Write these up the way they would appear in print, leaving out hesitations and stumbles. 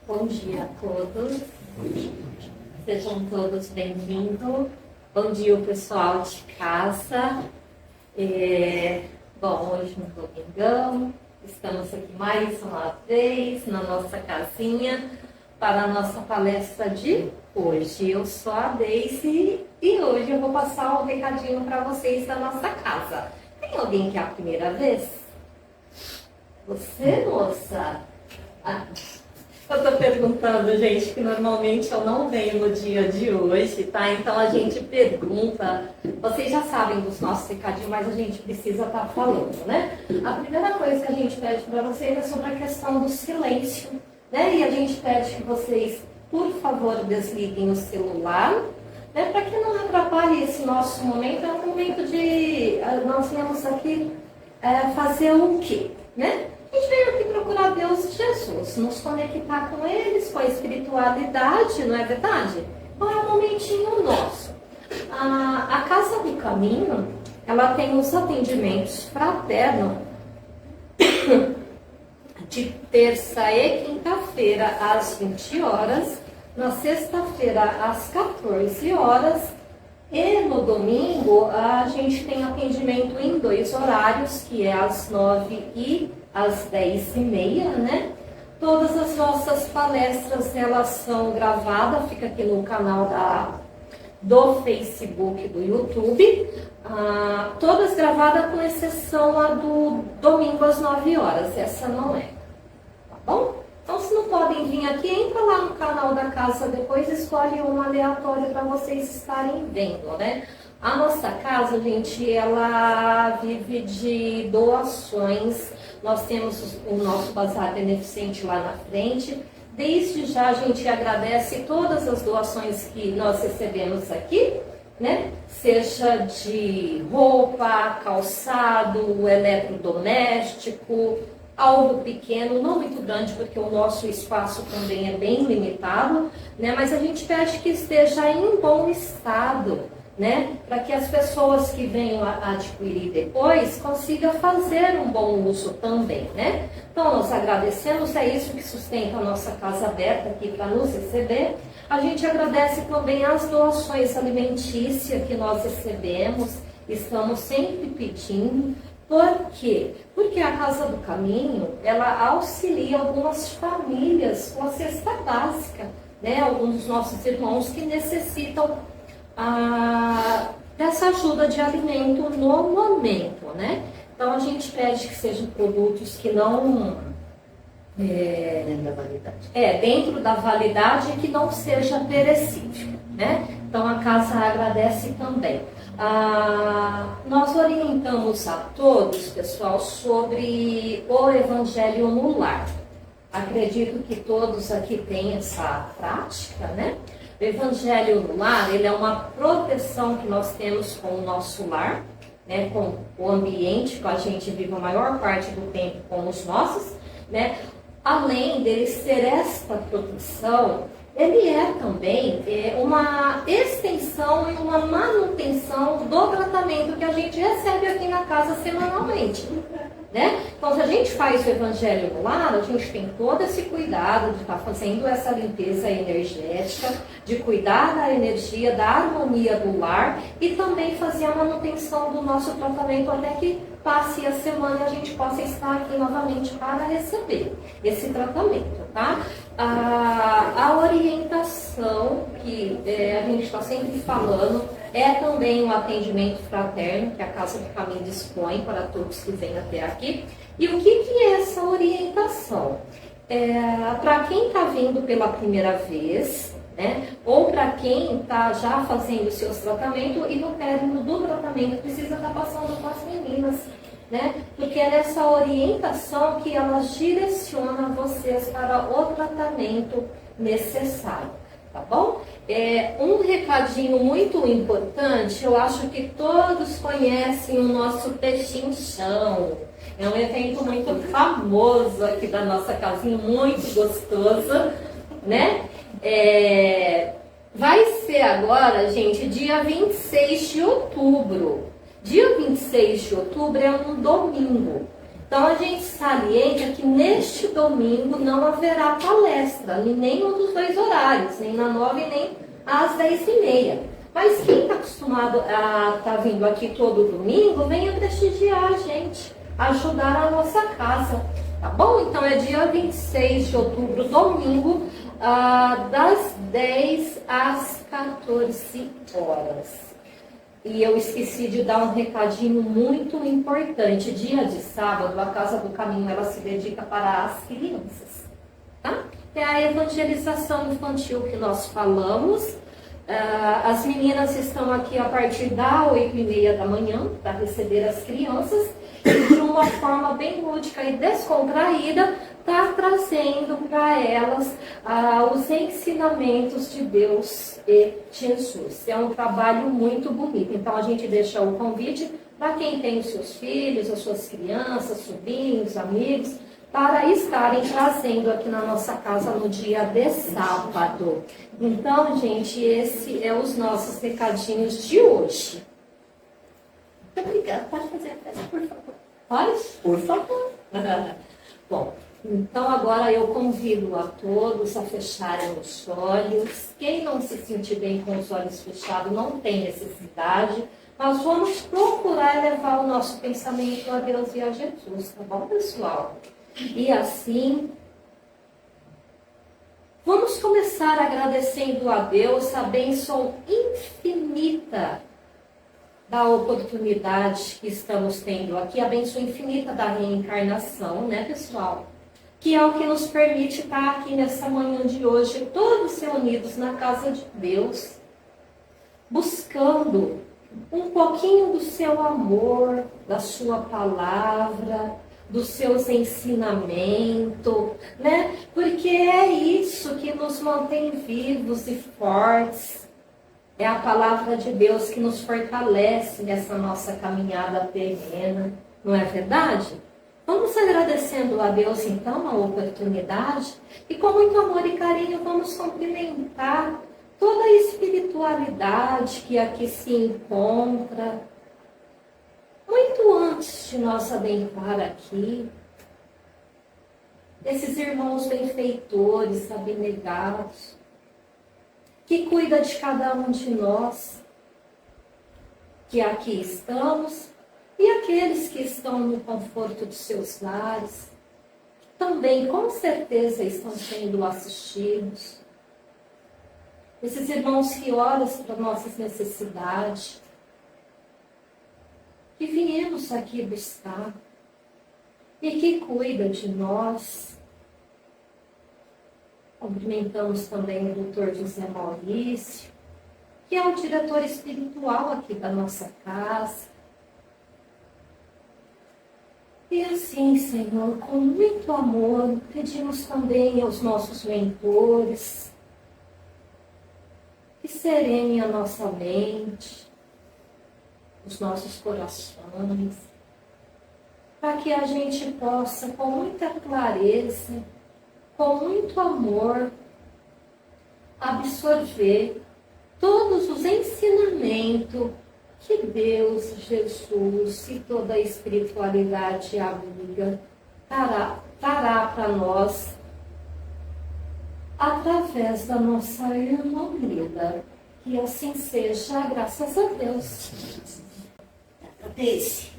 Bom dia a todos, sejam todos bem-vindos. Bom dia, o pessoal de casa. Bom, hoje no domingão, estamos aqui mais uma vez na nossa casinha para a nossa palestra de hoje. Eu sou a Deise e hoje eu vou passar um recadinho para vocês da nossa casa. Tem alguém que é a primeira vez? Você, moça? Eu tô perguntando, gente, que normalmente eu não venho no dia de hoje, tá? Então a gente pergunta, vocês já sabem dos nossos recadinhos, mas a gente precisa estar falando, né? A primeira coisa que a gente pede para vocês é sobre a questão do silêncio, né? E a gente pede que vocês, por favor, desliguem o celular, né? Para que não atrapalhe esse nosso momento. É um momento de nós viemos aqui fazer o quê, né? A gente veio aqui procurar Deus e Jesus, nos conectar com eles, com a espiritualidade, não é verdade? Então é um momentinho nosso. A Casa do Caminho, ela tem os atendimentos fraternos de terça e quinta-feira às 20 horas, na sexta-feira às 14 horas, e no domingo a gente tem atendimento em 2 horários, que é às 9 e às 10h30, né? Todas as nossas palestras, elas são gravadas, fica aqui no canal do Facebook e do YouTube, todas gravadas com exceção a do domingo às 9 horas, essa não é, tá bom? Então, se não podem vir aqui, entra lá no canal da casa, depois escolhe um aleatório para vocês estarem vendo, né? A nossa casa, gente, ela vive de doações. Nós temos o nosso bazar beneficente lá na frente. Desde já a gente agradece todas as doações que nós recebemos aqui, né? Seja de roupa, calçado, eletrodoméstico, algo pequeno, não muito grande, porque o nosso espaço também é bem limitado, né? Mas a gente pede que esteja em bom estado, né? Para que as pessoas que venham a adquirir depois consigam fazer um bom uso também, né? Então, nós agradecemos, é isso que sustenta a nossa casa aberta aqui para nos receber. A gente agradece também as doações alimentícias que nós recebemos, estamos sempre pedindo. Por quê? Porque a Casa do Caminho, ela auxilia algumas famílias com a cesta básica, né? Alguns dos nossos irmãos que necessitam dessa ajuda de alimento no momento, né? Então a gente pede que sejam produtos que não dentro da validade. Dentro da validade, que não seja perecível, né? Então a casa agradece também. Nós orientamos a todos, pessoal, sobre o Evangelho no Lar. Acredito que todos aqui têm essa prática, né? O Evangelho no Lar, ele é uma proteção que nós temos com o nosso lar, né? Com o ambiente que a gente vive a maior parte do tempo com os nossos, né? Além dele ser esta proteção, ele é também uma extensão e uma manutenção do tratamento que a gente recebe aqui na casa semanalmente, né? Então, se a gente faz o Evangelho no Lar, a gente tem todo esse cuidado de estar fazendo essa limpeza energética, de cuidar da energia, da harmonia do lar e também fazer a manutenção do nosso tratamento até que passe a semana e a gente possa estar aqui novamente para receber esse tratamento, tá? A orientação que a gente está sempre falando é também um atendimento fraterno que a Casa do Caminho dispõe para todos que vêm até aqui. E o que é essa orientação? Para quem está vindo pela primeira vez, né? Ou para quem está já fazendo os seus tratamentos e no término do tratamento precisa estar passando com as meninas, né? Porque é nessa orientação que elas direcionam vocês para o tratamento necessário, tá bom? Um recadinho muito importante, eu acho que todos conhecem o nosso Pechinchão. É um evento muito famoso aqui da nossa casinha, muito gostoso, né? Vai ser agora, gente, dia 26 de outubro. Dia 26 de outubro é um domingo. Então a gente salienta que neste domingo não haverá palestra, em nenhum dos dois horários, nem na 9 nem às 10h30. Mas quem está acostumado a estar vindo aqui todo domingo, venha prestigiar a gente, ajudar a nossa casa, tá bom? Então é dia 26 de outubro, domingo, das 10 às 14 horas. E eu esqueci de dar um recadinho muito importante. Dia de sábado, a Casa do Caminho, ela se dedica para as crianças, tá? É a evangelização infantil que nós falamos. As meninas estão aqui a partir das 8h30 da manhã para receber as crianças e de uma forma bem lúdica e descontraída está trazendo para elas os ensinamentos de Deus e Jesus. É um trabalho muito bonito. Então a gente deixa o convite para quem tem os seus filhos, as suas crianças, sobrinhos, amigos, para estarem trazendo aqui na nossa casa no dia de sábado. Então, gente, esse é os nossos recadinhos de hoje. Muito obrigada. Pode fazer a festa, por favor. Pode? Por favor. Bom, então agora eu convido a todos a fecharem os olhos. Quem não se sentir bem com os olhos fechados não tem necessidade. Nós vamos procurar elevar o nosso pensamento a Deus e a Jesus, tá bom, pessoal? E assim, vamos começar agradecendo a Deus a bênção infinita da oportunidade que estamos tendo aqui, a bênção infinita da reencarnação, né, pessoal? Que é o que nos permite estar aqui nessa manhã de hoje, todos reunidos na casa de Deus, buscando um pouquinho do seu amor, da sua palavra, dos seus ensinamentos, né? Porque é isso que nos mantém vivos e fortes. É a palavra de Deus que nos fortalece nessa nossa caminhada terrena, não é verdade? Vamos agradecendo a Deus então a oportunidade e com muito amor e carinho vamos cumprimentar toda a espiritualidade que aqui se encontra. Muito antes de nós adentrar aqui, esses irmãos benfeitores, abnegados, que cuida de cada um de nós, que aqui estamos, e aqueles que estão no conforto de seus lares, também com certeza estão sendo assistidos. Esses irmãos que oram para nossas necessidades, que viemos aqui buscar e que cuida de nós. Cumprimentamos também o Dr. José Maurício, que é o diretor espiritual aqui da nossa casa. E assim, Senhor, com muito amor, pedimos também aos nossos mentores que serenem a nossa mente, os nossos corações, para que a gente possa, com muita clareza, com muito amor, absorver todos os ensinamentos que Deus, Jesus e toda a espiritualidade amiga dará para nós através da nossa irmã Lida. Que assim seja, graças a Deus. Desse.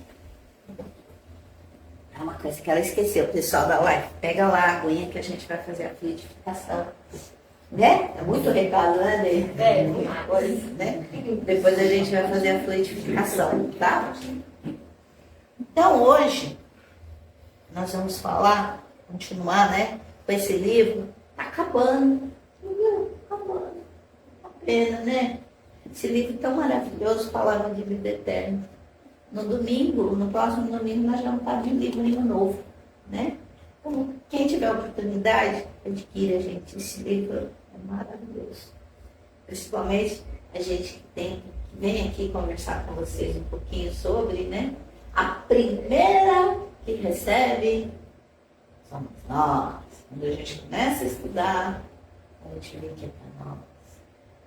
É uma coisa que ela esqueceu, pessoal da live. Pega lá a aguinha que a gente vai fazer a fluidificação. Né? É muito recado, né, Ney? Né? Depois a gente vai fazer a fluidificação, tá? Então hoje nós vamos continuar, né? Com esse livro. Tá acabando. Acabando. Uma pena, né? Esse livro tão maravilhoso, Palavra de Vida Eterna. No próximo domingo, nós vamos estar de um livro novo, né? Então, quem tiver oportunidade, adquira, gente. Esse livro é maravilhoso. Principalmente a gente que vem aqui conversar com vocês um pouquinho sobre, né? A primeira que recebe somos nós. Quando a gente começa a estudar, a gente vê que é para nós.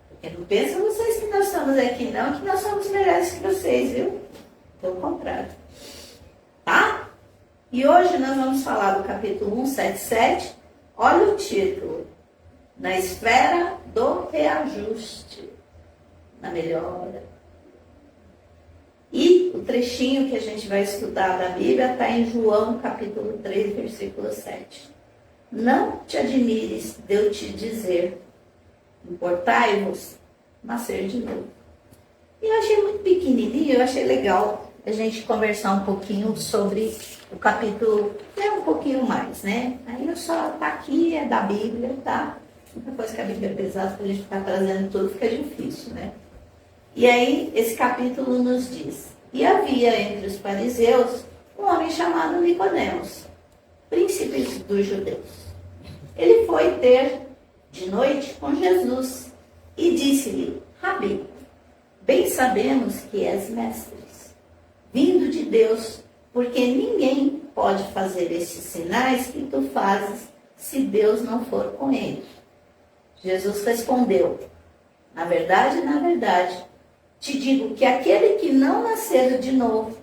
Porque não pensam vocês que nós estamos aqui, não, que nós somos melhores que vocês, viu? Pelo contrário. Tá? E hoje nós vamos falar do capítulo 177. Olha o título: Na esfera do reajuste, na melhora. E o trechinho que a gente vai estudar da Bíblia está em João capítulo 3, versículo 7. Não te admires de eu te dizer, importai-vos nascer de novo. E eu achei muito pequenininho, eu achei legal a gente conversar um pouquinho sobre o capítulo, um pouquinho mais, né? Aí eu só, tá aqui, é da Bíblia, tá? Depois que a Bíblia é pesada, pra gente ficar trazendo tudo, fica difícil, né? E aí, esse capítulo nos diz: E havia entre os fariseus um homem chamado Nicodemos, príncipe dos judeus. Ele foi ter de noite com Jesus e disse-lhe: Rabi, bem sabemos que és mestres, vindo de Deus, porque ninguém pode fazer estes sinais que tu fazes se Deus não for com ele. Jesus respondeu: na verdade, te digo que aquele que não nascer de novo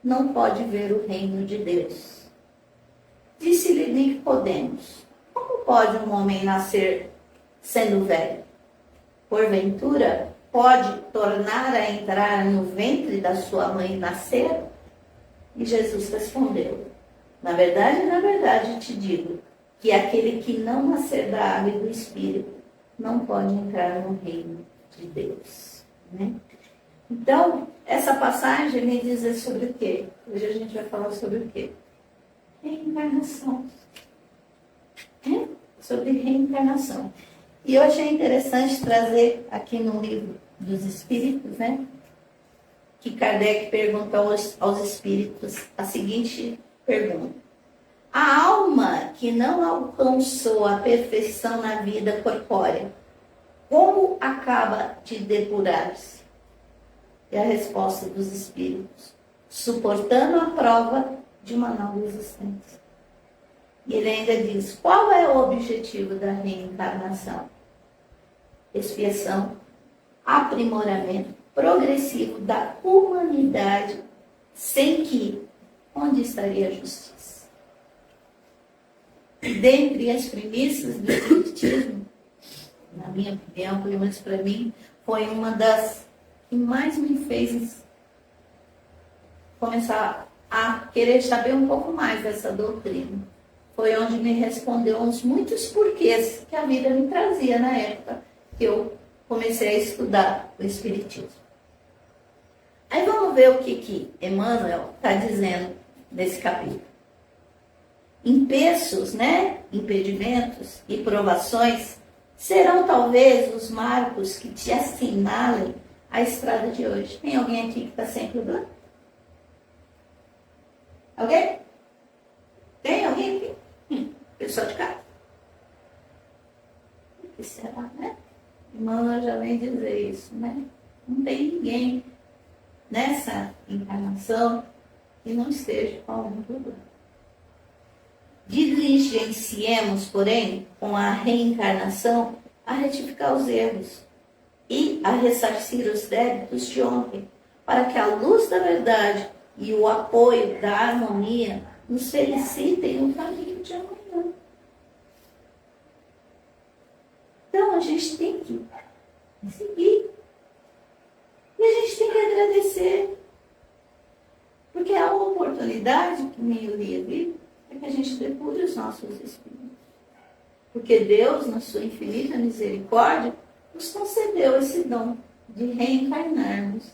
não pode ver o reino de Deus. Disse-lhe Nicodemos: como pode um homem nascer sendo velho? Porventura, pode tornar a entrar no ventre da sua mãe e nascer? E Jesus respondeu: na verdade, te digo que aquele que não nascer da água e do Espírito não pode entrar no reino de Deus. Né? Então, essa passagem me diz sobre o quê? Hoje a gente vai falar sobre o quê? Reencarnação. Sobre reencarnação. E eu achei interessante trazer aqui no livro dos Espíritos, né? Que Kardec pergunta aos Espíritos a seguinte pergunta: a alma que não alcançou a perfeição na vida corpórea, como acaba de depurar-se? E a resposta dos Espíritos: suportando a prova de uma nova existência. E ele ainda diz: qual é o objetivo da reencarnação? Expiação, aprimoramento progressivo da humanidade, sem que, onde estaria a justiça? Dentre as premissas do Espiritismo, na minha opinião, pelo menos para mim, foi uma das que mais me fez começar a querer saber um pouco mais dessa doutrina. Foi onde me respondeu uns muitos porquês que a vida me trazia na época que eu comecei a estudar o Espiritismo. Aí vamos ver o que Emmanuel está dizendo nesse capítulo. Empeços, né? Impedimentos e provações serão talvez os marcos que te assinalem a estrada de hoje. Tem alguém aqui que está sem problema? Alguém? Tem alguém aqui? Pessoal de casa? O que será, né? Emmanuel já vem dizer isso, né? Não tem ninguém nessa encarnação que não esteja com algum problema. Diligenciemos, porém, com a reencarnação, a retificar os erros e a ressarcir os débitos de ontem, para que a luz da verdade e o apoio da harmonia nos felicitem no caminho de amanhã. Então, a gente tem que seguir. E a gente tem que agradecer. Porque há uma oportunidade, que nem eu li ali, é que a gente depure os nossos espíritos. Porque Deus, na sua infinita misericórdia, nos concedeu esse dom de reencarnarmos,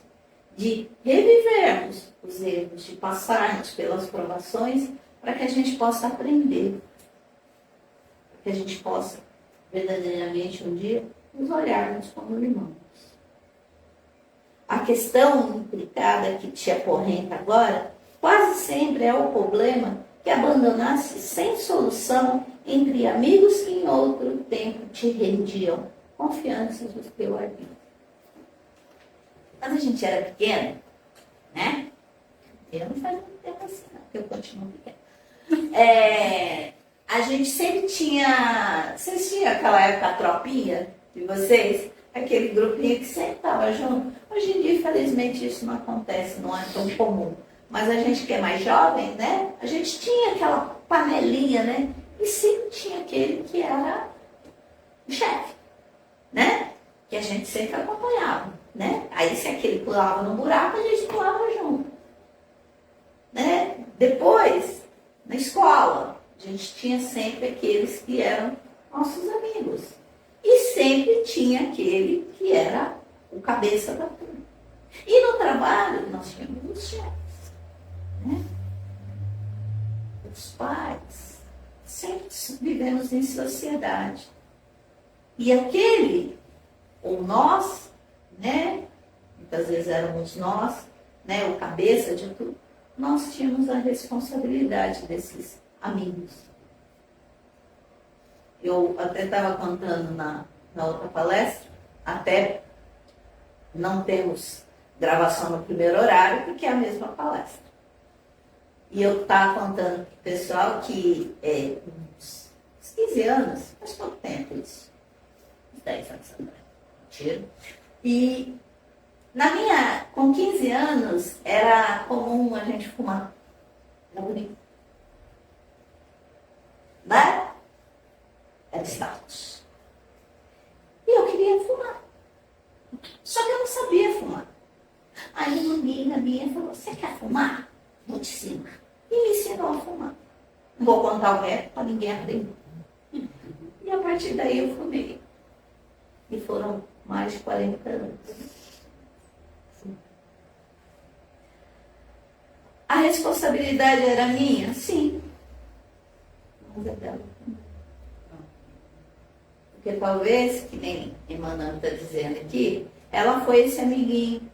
de revivermos os erros, de passarmos pelas provações, para que a gente possa aprender. Para que a gente possa, verdadeiramente, um dia, nos olharmos como irmãos. A questão implicada que te acorrenta agora, quase sempre é o problema que abandonaste sem solução entre amigos que em outro tempo te rendiam confianças do teu arbítrio. Quando a gente era pequeno, né? Eu não faz muito tempo assim, não, porque eu continuo pequeno. A gente sempre tinha... Vocês tinham aquela época a tropinha de vocês? Aquele grupinho que sempre estava junto. Hoje em dia, infelizmente, isso não acontece, não é tão comum. Mas a gente que é mais jovem, né? A gente tinha aquela panelinha, né? E sempre tinha aquele que era o chefe, né? Que a gente sempre acompanhava, né? Aí se aquele pulava no buraco, a gente pulava junto, né? Depois, na escola, a gente tinha sempre aqueles que eram nossos amigos. E sempre tinha aquele que era o cabeça da turma. E no trabalho, nós tínhamos os chefes, né? Os pais. Sempre vivemos em sociedade. E aquele, ou nós, né? Muitas vezes éramos nós, né? O cabeça de tudo. Nós tínhamos a responsabilidade desses amigos. Eu até estava contando na outra palestra, até não temos gravação no primeiro horário, porque é a mesma palestra. E eu estava contando para o pessoal que uns 15 anos, faz pouco tempo isso, uns 10 anos atrás, mentira. E com 15 anos, era comum a gente fumar. Era bonito. Né? Era status. E eu queria fumar. Só que eu não sabia fumar. Aí uma amiga minha falou, você quer fumar? Vou te ensinar. E me ensinou a fumar. Não vou contar o resto para ninguém aprender. E a partir daí eu fumei. E foram mais de 40 anos. A responsabilidade era minha? Sim. Mas é dela. Porque talvez, que nem Emmanuel está dizendo aqui, ela foi esse amiguinho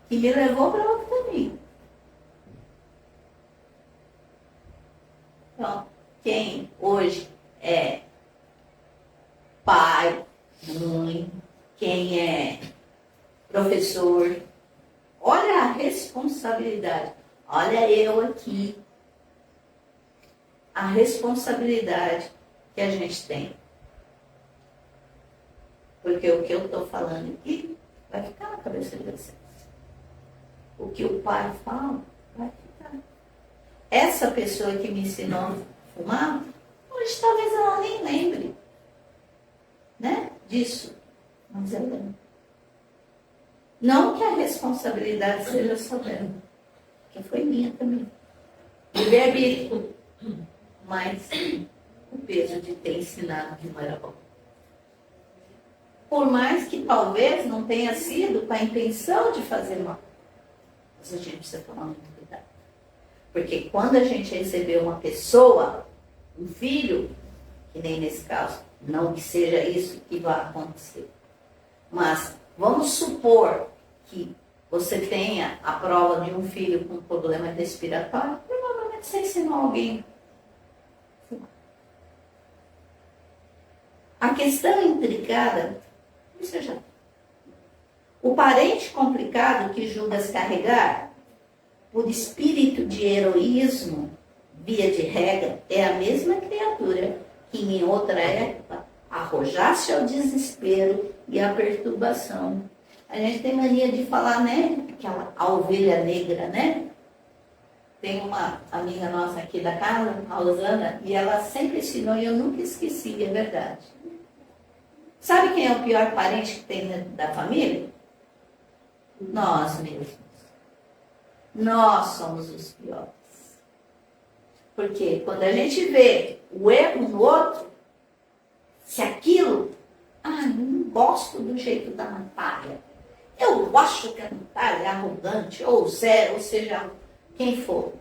que me levou para outro caminho. Então, quem hoje é pai, mãe, quem é professor, olha a responsabilidade. Olha eu aqui. A responsabilidade que a gente tem. Porque o que eu estou falando aqui vai ficar na cabeça de vocês. O que o pai fala vai ficar. Essa pessoa que me ensinou a fumar, hoje talvez ela nem lembre, né, disso. Mas eu lembro. Não que a responsabilidade seja só dela, que foi minha também. Livre-arbítrio. Mas o peso de ter ensinado que não era bom. Por mais que talvez não tenha sido com a intenção de fazer mal. Mas a gente precisa tomar muito cuidado. Porque quando a gente receber uma pessoa, um filho, que nem nesse caso, não que seja isso que vai acontecer. Mas vamos supor que você tenha a prova de um filho com problema respiratório, provavelmente você ensinou alguém. A questão intricada, isso já. O parente complicado que Judas carregar, por espírito de heroísmo, via de regra, é a mesma criatura que em outra época arrojasse ao desespero e à perturbação. A gente tem mania de falar, né? A ovelha negra, né? Tem uma amiga nossa aqui da casa, a Rosana, e ela sempre ensinou e eu nunca esqueci, é verdade. Sabe quem é o pior parente que tem dentro da família? Nós mesmos. Nós somos os piores. Porque quando a gente vê o erro no outro, se aquilo, eu não gosto do jeito da Natália. Eu acho que a Natália é arrogante, ou zero, ou seja, quem for.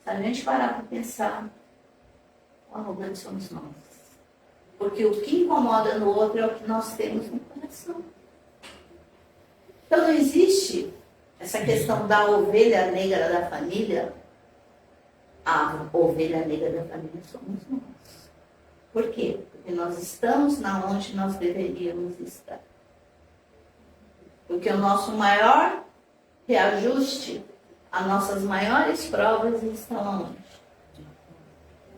Se a gente parar para pensar, o arrogante somos nós. Porque o que incomoda no outro é o que nós temos no coração. Então não existe essa questão da ovelha negra da família. A ovelha negra da família somos nós. Por quê? Porque nós estamos na onde nós deveríamos estar. Porque o nosso maior reajuste, as nossas maiores provas estão onde?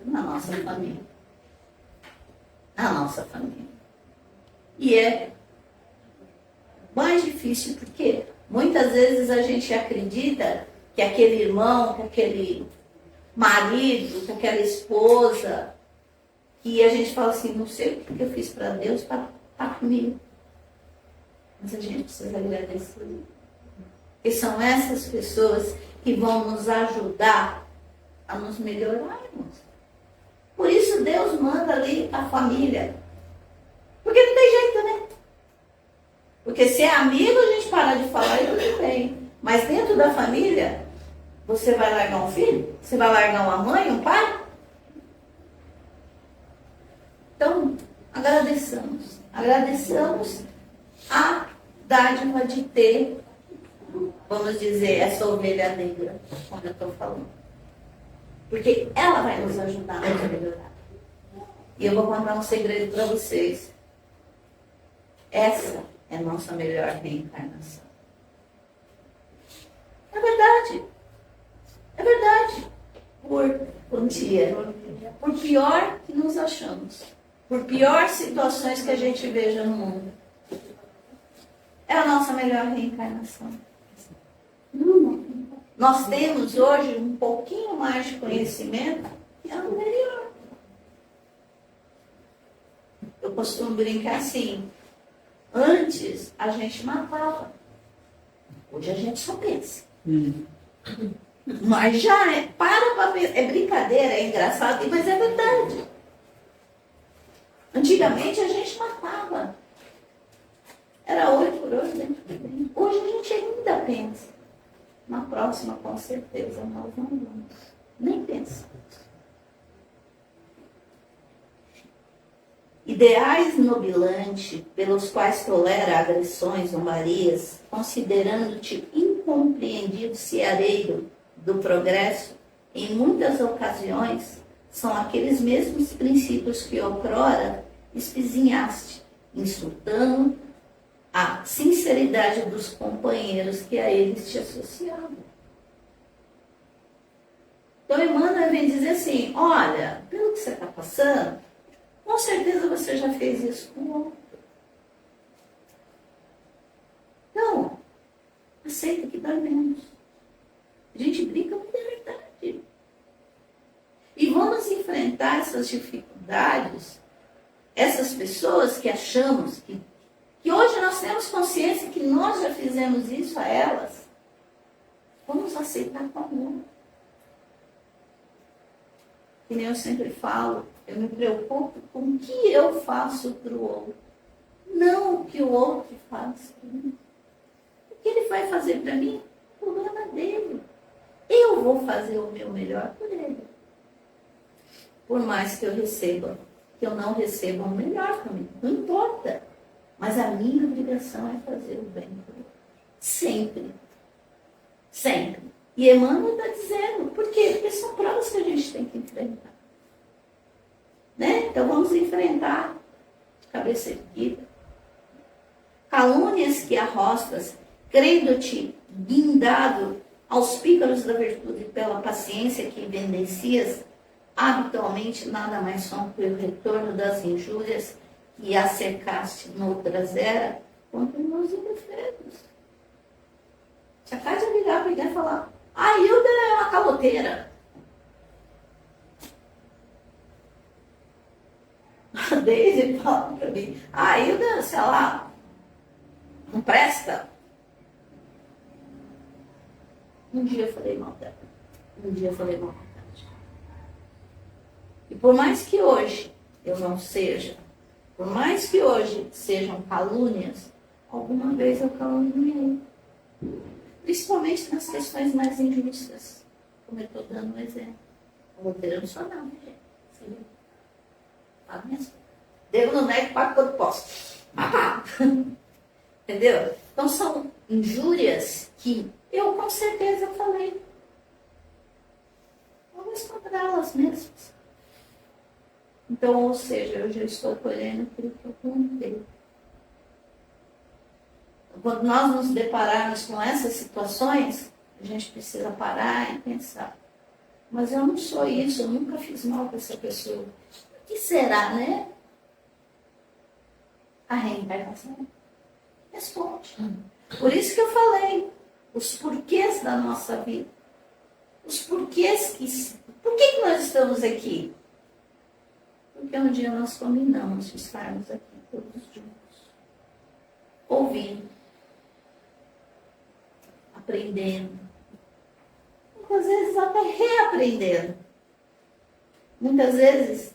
Na nossa família. Na nossa família. E é mais difícil por quê? Muitas vezes a gente acredita que aquele irmão, que aquele marido, que aquela esposa, que a gente fala assim, não sei o que eu fiz para Deus para estar comigo. Mas a gente precisa agradecer. Porque são essas pessoas que vão nos ajudar a nos melhorarmos. Por isso Deus manda ali a família. Porque não tem jeito, né? Porque se é amigo, a gente para de falar e tudo bem. Mas dentro da família, você vai largar um filho? Você vai largar uma mãe, um pai? Então, agradeçamos. Agradeçamos a dádiva de ter, vamos dizer, essa ovelha negra, como eu estou falando. Porque ela vai nos ajudar a melhorar. E eu vou contar um segredo para vocês. Essa é a nossa melhor reencarnação. É verdade. É verdade. Por dia, por pior que nos achamos, por pior situações que a gente veja no mundo, é a nossa melhor reencarnação. Nós temos hoje um pouquinho mais de conhecimento que é o melhor. Eu costumo brincar assim, antes a gente matava, hoje a gente só pensa. Mas já para ver, é brincadeira, é engraçado, mas é verdade. Antigamente a gente matava. Era 8 por 8 dentro do bem. Hoje a gente ainda pensa. Na próxima, com certeza, nós não vamos. Nem pensa. Ideais nobilantes, pelos quais tolera agressões, zombarias, considerando-te incompreendido ceareiro do progresso, em muitas ocasiões, são aqueles mesmos princípios que outrora espizinhaste, insultando a sinceridade dos companheiros que a eles te associavam. Então, Emmanuel vem dizer assim, olha, pelo que você está passando, com certeza você já fez isso com o outro. Então, aceita que dói menos. A gente brinca, mas é verdade. E vamos enfrentar essas dificuldades, essas pessoas que achamos que hoje nós temos consciência que nós já fizemos isso a elas. Vamos aceitar com amor. Que nem eu sempre falo, eu me preocupo com o que eu faço para o outro. Não o que o outro faz para mim. O que ele vai fazer para mim? O problema dele. Eu vou fazer o meu melhor por ele. Por mais que eu receba, que eu não receba o melhor para mim. Não importa. Mas a minha obrigação é fazer o bem por ele. Sempre. Sempre. E Emmanuel está dizendo, por quê? Porque são provas que a gente tem que enfrentar. Né? Então vamos enfrentar de cabeça erguida. Calúnias que arrostas, crendo-te guindado aos pícaros da virtude pela paciência que evidencias, habitualmente nada mais são que o retorno das injúrias que acercaste noutras eras contra nós indefesos. Você acaba de ligar para alguém e falar, a Hilda é uma caloteira. A Deise fala para mim, a Hilda, sei lá, não presta. Um dia eu falei mal dela. Um dia eu falei mal dela. E por mais que hoje eu não seja, por mais que hoje sejam calúnias, alguma vez eu caluniei. Principalmente nas questões mais injustas. Como eu estou dando um exemplo. A roteira não sou não, né, gente? Sim. Fala mesmo. Devo no nego, pago quando posso. Entendeu? Então são injúrias que eu com certeza falei. Vamos contra elas mesmas. Então, ou seja, eu já estou colhendo aquilo que eu plantei. Quando nós nos depararmos com essas situações, a gente precisa parar e pensar. Mas eu não sou isso, eu nunca fiz mal para essa pessoa. O que será, né? A reencarnação responde. Por isso que eu falei, os porquês da nossa vida. Os porquês Por que nós estamos aqui? Porque um dia nós combinamos de estarmos aqui todos juntos. Ouvindo. Aprendendo. Muitas vezes até reaprendendo. Muitas vezes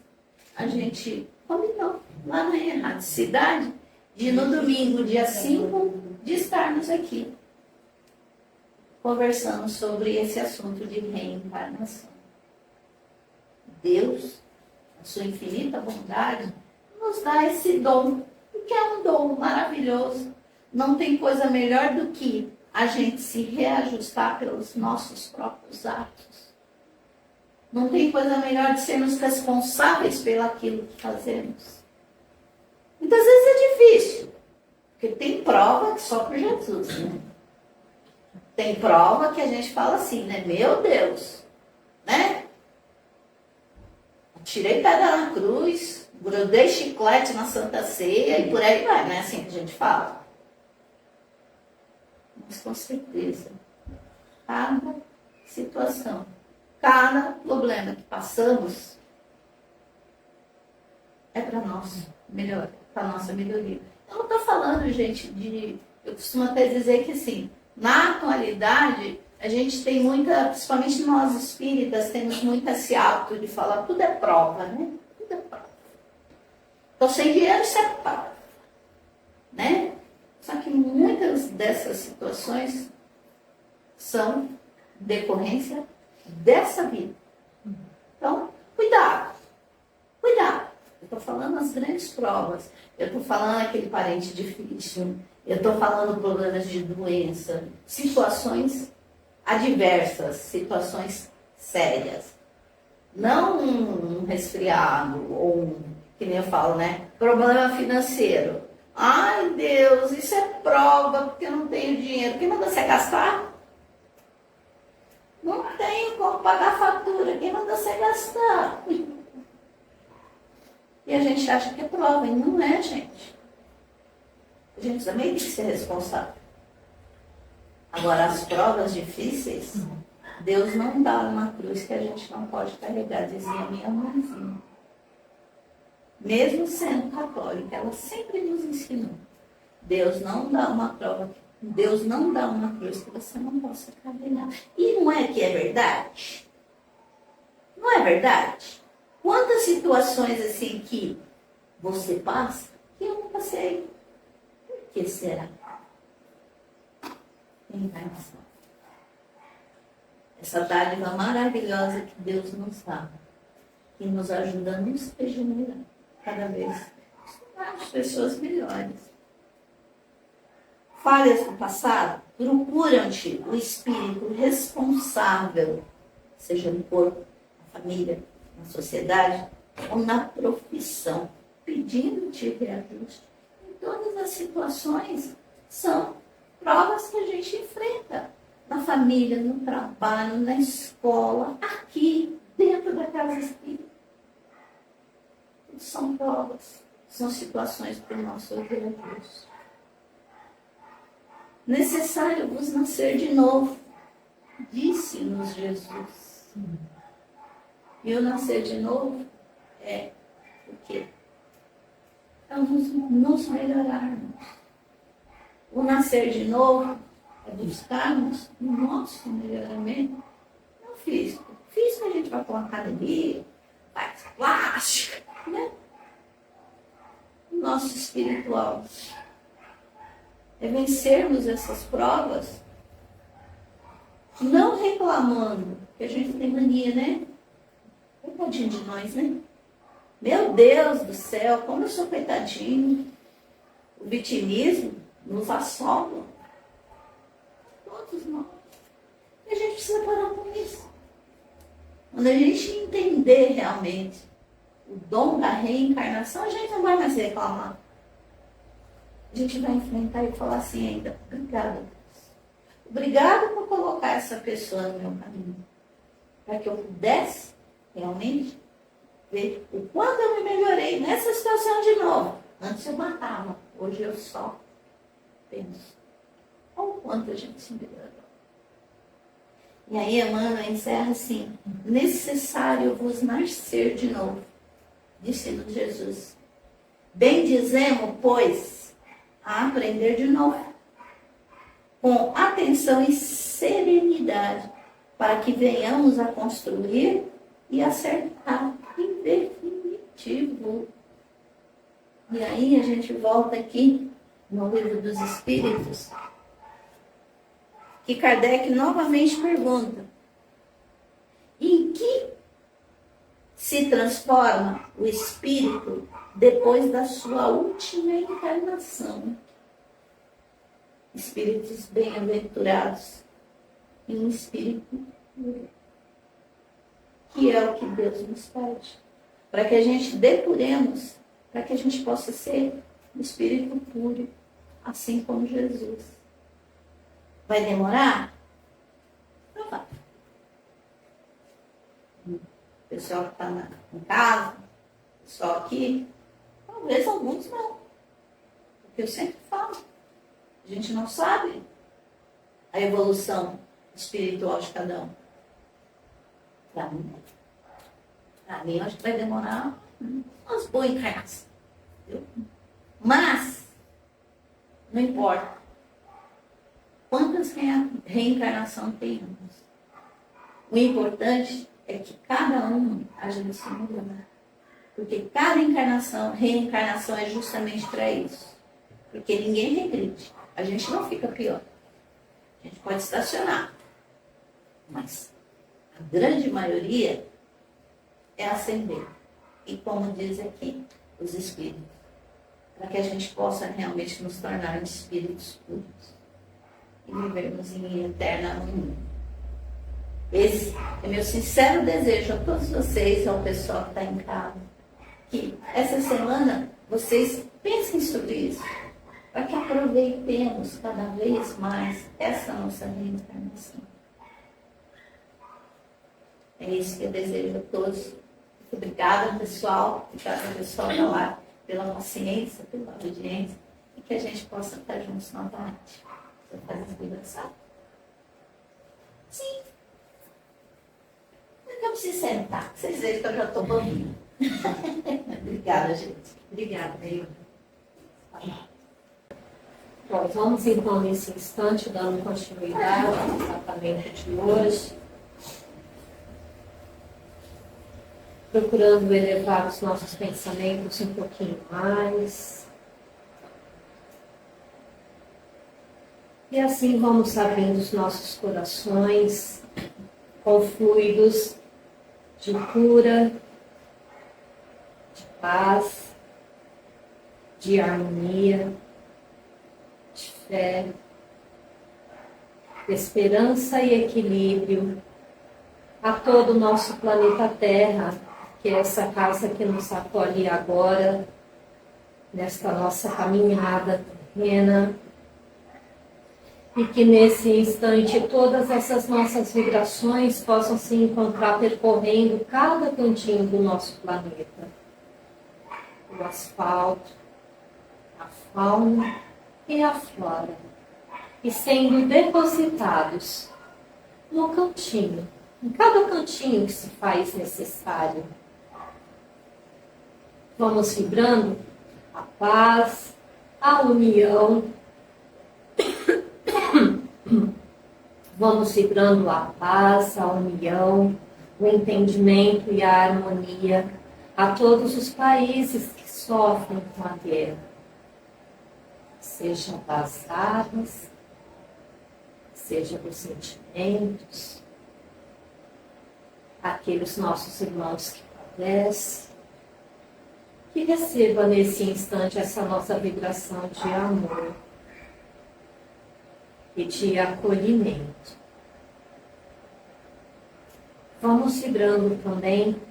a gente combinou lá na erradicidade de no domingo, dia 5, de estarmos aqui conversando sobre esse assunto de reencarnação. Deus, a sua infinita bondade, nos dá esse dom, porque é um dom maravilhoso. Não tem coisa melhor do que a gente se reajustar pelos nossos próprios atos. Não tem coisa melhor de sermos responsáveis pelo aquilo que fazemos. Muitas vezes é difícil, porque tem prova que só por Jesus, né? Tem prova que a gente fala assim, né? Meu Deus, né? Tirei pedra na cruz, grudei chiclete na Santa Ceia e por aí vai, não é assim que a gente fala? Mas com certeza, cada situação, cada problema que passamos é para nós melhor, para nossa melhoria. Eu não estou falando, gente, eu costumo até dizer que assim, na atualidade, a gente tem muita, principalmente nós espíritas, temos muito esse hábito de falar, tudo é prova, né? Tudo é prova. Estou sem dinheiro, isso é prova. Né? Só que muitas dessas situações são decorrência dessa vida. Então, cuidado. Cuidado. Eu estou falando as grandes provas. Eu estou falando aquele parente difícil. Eu estou falando problemas de doença, situações adversas, situações sérias. Não um resfriado ou que nem eu falo, né? Problema financeiro. Ai, Deus, isso é prova porque eu não tenho dinheiro. Quem manda você gastar? Não tenho como pagar a fatura. Quem manda você gastar? E a gente acha que é prova, e não é, gente. A gente também tem que ser responsável. Agora, as provas difíceis, Deus não dá uma cruz que a gente não pode carregar, dizia minha mãezinha. Mesmo sendo católica, ela sempre nos ensinou. Deus não dá uma cruz que você não possa carregar. E não é que é verdade? Não é verdade? Quantas situações assim que você passa que eu não passei? Por que será? Encarnação. Essa dádiva maravilhosa que Deus nos dá, que nos ajuda a nos regenerar cada vez as pessoas melhores. Falhas do passado, procuram-te o espírito responsável, seja no corpo, na família, na sociedade ou na profissão, pedindo-te reajuste. Em todas as situações são provas que a gente enfrenta. Na família, no trabalho, na escola, aqui, dentro da casa espírita. São provas, são situações para o nosso reajuste. Necessário vos nascer de novo, disse-nos Jesus. E o nascer de novo é o quê? É nos melhorarmos. O nascer de novo é buscarmos o nosso melhoramento, não físico. Físico a gente vai para uma academia, faz plástica, né? O nosso espiritual é vencermos essas provas, não reclamando, que a gente tem mania, né? Coitadinho de nós, né? Meu Deus do céu, como eu sou coitadinho. O vitimismo nos assola. Todos nós. E a gente precisa parar com isso. Quando a gente entender realmente o dom da reencarnação, a gente não vai mais reclamar. A gente vai enfrentar e falar assim ainda, obrigada, Deus. Obrigada por colocar essa pessoa no meu caminho. Para que eu pudesse realmente ver o quanto eu me melhorei nessa situação de novo. Antes eu matava, hoje eu só penso. quanto a gente se melhorou. E aí Emmanuel encerra assim: necessário vos nascer de novo, disse-nos Jesus. Bem dizemos, pois, a aprender de novo, com atenção e serenidade, para que venhamos a construir e acertar em definitivo. E aí a gente volta aqui no Livro dos Espíritos, que Kardec novamente pergunta: em que se transforma o espírito depois da sua última encarnação? Espíritos bem-aventurados em um espírito puro, que é o que Deus nos pede, para que a gente depuremos, para que a gente possa ser um espírito puro, assim como Jesus. Vai demorar? Não vai. O pessoal que está em casa, o pessoal aqui, talvez alguns não. Porque eu sempre falo, a gente não sabe a evolução espiritual de cada um. Para mim, acho que vai demorar umas boas encarnações. Mas, não importa quantas reencarnações tenhamos. O importante é que cada um age no seu lugar. Porque cada reencarnação é justamente para isso. Porque ninguém regride. A gente não fica pior. A gente pode estacionar. Mas a grande maioria é ascender. E como diz aqui os espíritos, para que a gente possa realmente nos tornar espíritos puros e vivermos em eterna harmonia. Esse é meu sincero desejo a todos vocês, ao pessoal que está em casa, que essa semana vocês pensem sobre isso, para que aproveitemos cada vez mais essa nossa reencarnação. É isso que eu desejo a todos. Muito obrigada, pessoal. Obrigada, pessoal da live, pela paciência, pela audiência, e que a gente possa estar juntos novamente. Você faz essa vibração? Sim. Eu preciso sentar. Vocês veem que eu já estou bambinha. Obrigada, gente. Obrigada, Neilda. Bom, vamos então nesse instante dando continuidade ao tratamento de hoje, procurando elevar os nossos pensamentos um pouquinho mais. E assim vamos abrindo os nossos corações com fluidos de cura, de paz, de harmonia, de fé, de esperança e equilíbrio a todo o nosso planeta Terra, que é essa casa que nos acolhe agora, nesta nossa caminhada terrena, e que nesse instante todas essas nossas vibrações possam se encontrar percorrendo cada cantinho do nosso planeta. O asfalto, a fauna e a flora, e sendo depositados no cantinho, em cada cantinho que se faz necessário. Vamos vibrando a paz, a união. Vamos vibrando a paz, a união, o entendimento e a harmonia a todos os países que sofrem com a guerra, seja das armas, seja dos sentimentos, aqueles nossos irmãos que padecem, que receba nesse instante essa nossa vibração de amor e de acolhimento. Vamos vibrando também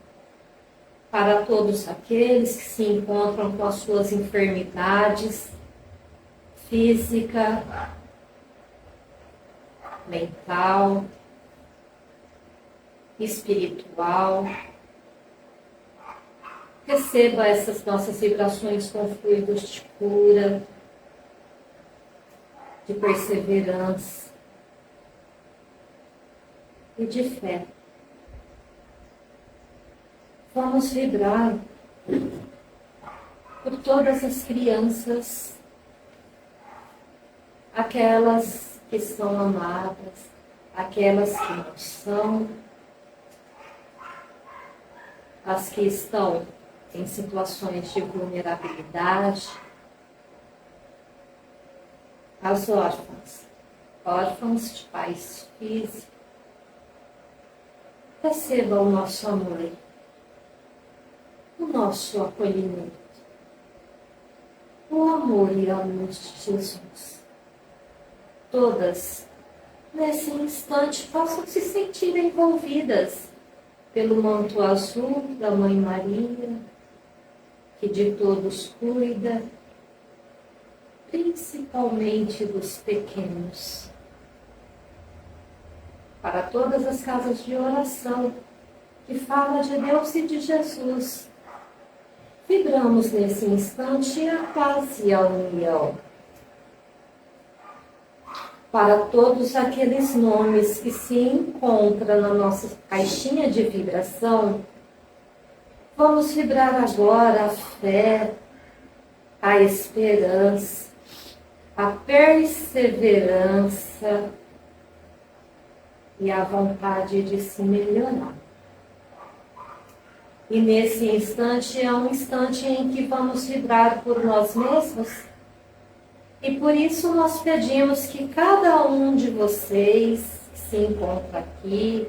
para todos aqueles que se encontram com as suas enfermidades física, mental, espiritual. Receba essas nossas vibrações com fluidos de cura, de perseverança e de fé. Vamos vibrar por todas as crianças, aquelas que são amadas, aquelas que não são, as que estão em situações de vulnerabilidade, as órfãs, órfãos de pais físicos. Receba o nosso amor, o nosso acolhimento, o amor e a luz de Jesus. Todas, nesse instante, possam se sentir envolvidas pelo manto azul da Mãe Maria, que de todos cuida, principalmente dos pequenos. Para todas as casas de oração que fala de Deus e de Jesus, vibramos nesse instante a paz e a união. Para todos aqueles nomes que se encontram na nossa caixinha de vibração, vamos vibrar agora a fé, a esperança, a perseverança e a vontade de se melhorar. E nesse instante é um instante em que vamos vibrar por nós mesmos. E por isso nós pedimos que cada um de vocês que se encontra aqui,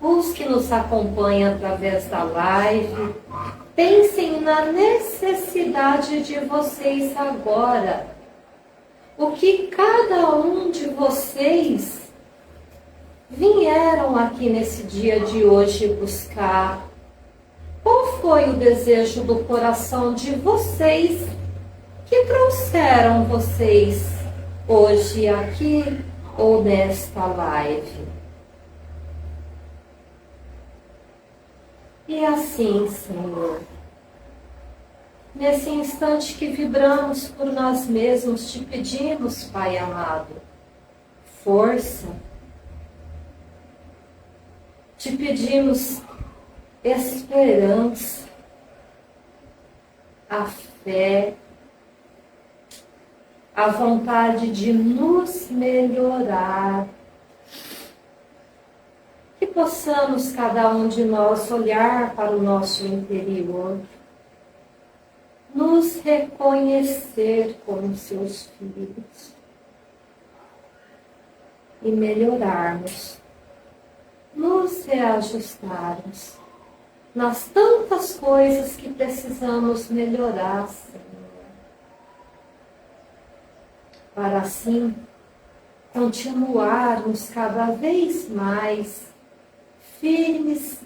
os que nos acompanham através da live, pensem na necessidade de vocês agora. O que cada um de vocês vieram aqui nesse dia de hoje buscar. Qual foi o desejo do coração de vocês que trouxeram vocês hoje aqui ou nesta live? E assim, Senhor, nesse instante que vibramos por nós mesmos, te pedimos, Pai amado, força. Te pedimos esperança, a fé, a vontade de nos melhorar. Que possamos, cada um de nós, olhar para o nosso interior, nos reconhecer como seus filhos e melhorarmos, nos reajustarmos nas tantas coisas que precisamos melhorar, Senhor, para assim continuarmos cada vez mais firmes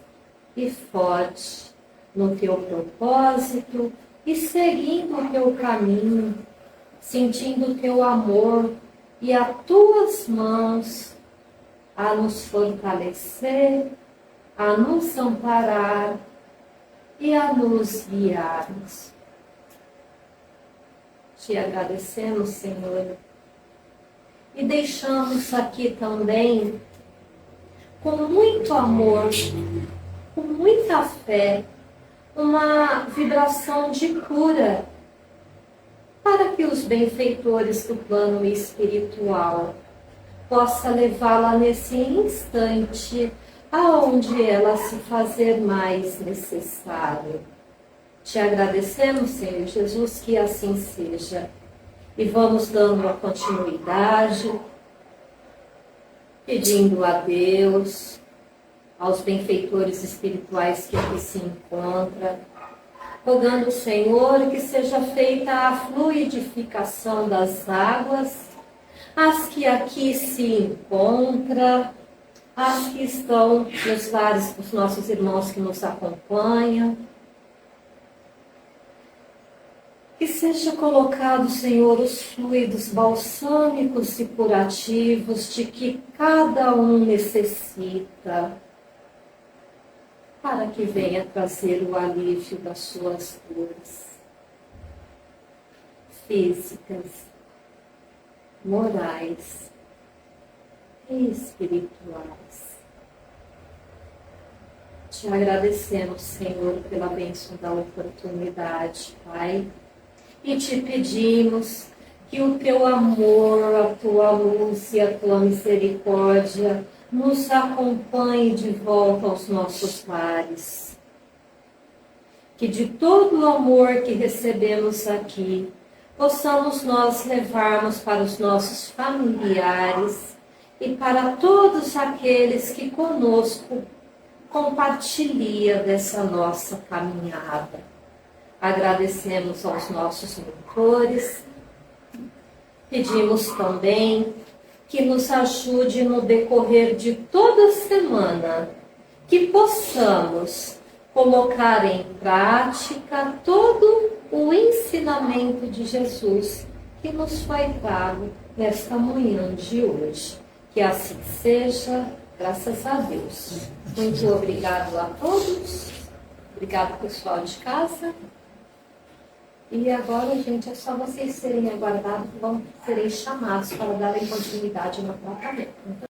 e fortes no teu propósito e seguindo o teu caminho, sentindo o teu amor e as tuas mãos a nos fortalecer, a nos amparar e a nos guiarmos. Te agradecemos, Senhor, e deixamos aqui também, com muito amor, com muita fé, uma vibração de cura, para que os benfeitores do plano espiritual possa levá-la nesse instante aonde ela se fazer mais necessário. Te agradecemos, Senhor Jesus, que assim seja. E vamos dando a continuidade, pedindo a Deus, aos benfeitores espirituais que aqui se encontram, rogando, Senhor, que seja feita a fluidificação das águas, as que aqui se encontram, as que estão nos lares dos nossos irmãos que nos acompanham. Que seja colocado, Senhor, os fluidos balsâmicos e curativos de que cada um necessita, para que venha trazer o alívio das suas dores físicas, morais e espirituais. Te agradecemos, Senhor, pela bênção da oportunidade, Pai, e te pedimos que o teu amor, a tua luz e a tua misericórdia nos acompanhe de volta aos nossos lares. Que de todo o amor que recebemos aqui, possamos nós levarmos para os nossos familiares e para todos aqueles que conosco compartilham dessa nossa caminhada. Agradecemos aos nossos mentores, pedimos também que nos ajude no decorrer de toda a semana, que possamos colocar em prática todo o ensinamento de Jesus que nos foi dado nesta manhã de hoje. Que assim seja, graças a Deus. Muito obrigado a todos, obrigado pessoal de casa. E agora, gente, é só vocês serem aguardados que serem chamados para darem continuidade no tratamento.